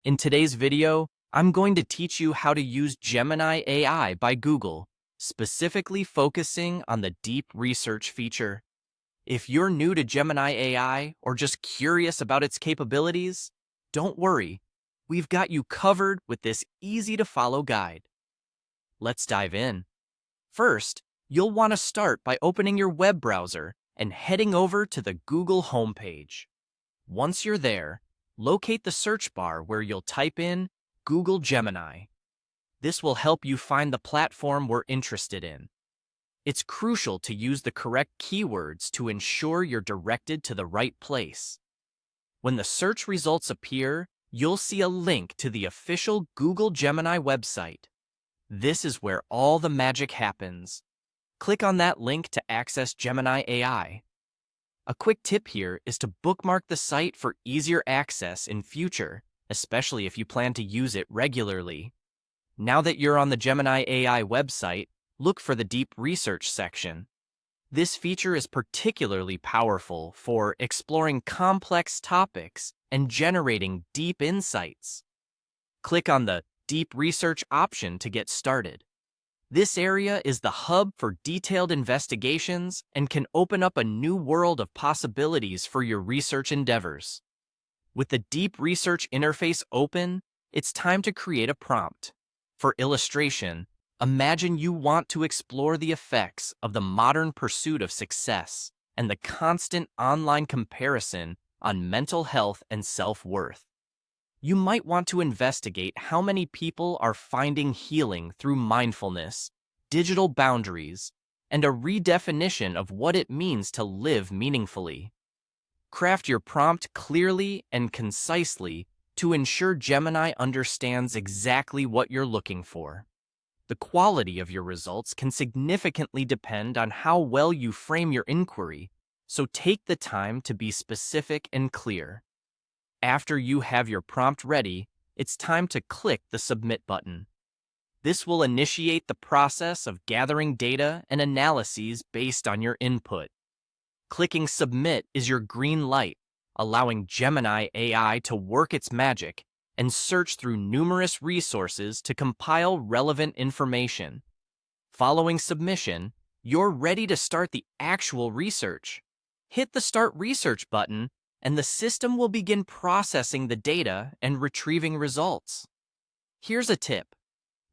In today's video, I'm going to teach you how to use Gemini AI by Google, specifically focusing on the deep research feature. If you're new to Gemini AI or just curious about its capabilities, don't worry. We've got you covered with this easy-to-follow guide. Let's dive in. First, you'll want to start by opening your web browser and heading over to the Google homepage. Once you're there, locate the search bar where you'll type in Google Gemini. This will help you find the platform we're interested in. It's crucial to use the correct keywords to ensure you're directed to the right place. When the search results appear, you'll see a link to the official Google Gemini website. This is where all the magic happens. Click on that link to access Gemini AI. A quick tip here is to bookmark the site for easier access in future, especially if you plan to use it regularly. Now that you're on the Gemini AI website, look for the Deep Research section. This feature is particularly powerful for exploring complex topics and generating deep insights. Click on the Deep Research option to get started. This area is the hub for detailed investigations and can open up a new world of possibilities for your research endeavors. With the Deep Research interface open, it's time to create a prompt. For illustration, imagine you want to explore the effects of the modern pursuit of success and the constant online comparison on mental health and self-worth. You might want to investigate how many people are finding healing through mindfulness, digital boundaries, and a redefinition of what it means to live meaningfully. Craft your prompt clearly and concisely to ensure Gemini understands exactly what you're looking for. The quality of your results can significantly depend on how well you frame your inquiry, so take the time to be specific and clear. After you have your prompt ready, it's time to click the Submit button. This will initiate the process of gathering data and analyses based on your input. Clicking Submit is your green light, allowing Gemini AI to work its magic and search through numerous resources to compile relevant information. Following submission, you're ready to start the actual research. Hit the Start Research button, and the system will begin processing the data and retrieving results. Here's a tip.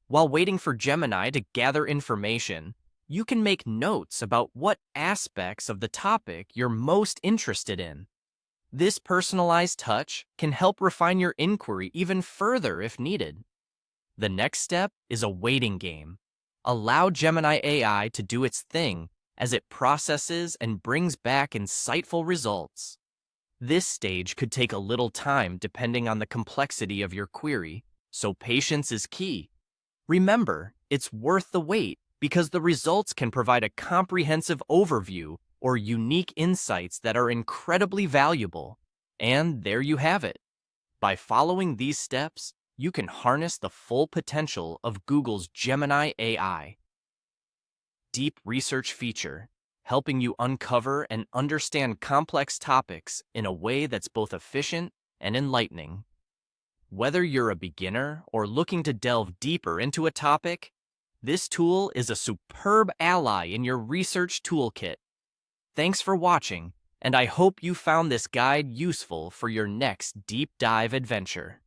While waiting for Gemini to gather information, you can make notes about what aspects of the topic you're most interested in. This personalized touch can help refine your inquiry even further if needed. The next step is a waiting game. Allow Gemini AI to do its thing as it processes and brings back insightful results. This stage could take a little time depending on the complexity of your query, so patience is key. Remember, it's worth the wait because the results can provide a comprehensive overview or unique insights that are incredibly valuable. And there you have it. By following these steps, you can harness the full potential of Google's Gemini AI. Deep Research feature, helping you uncover and understand complex topics in a way that's both efficient and enlightening. Whether you're a beginner or looking to delve deeper into a topic, this tool is a superb ally in your research toolkit. Thanks for watching, and I hope you found this guide useful for your next deep dive adventure.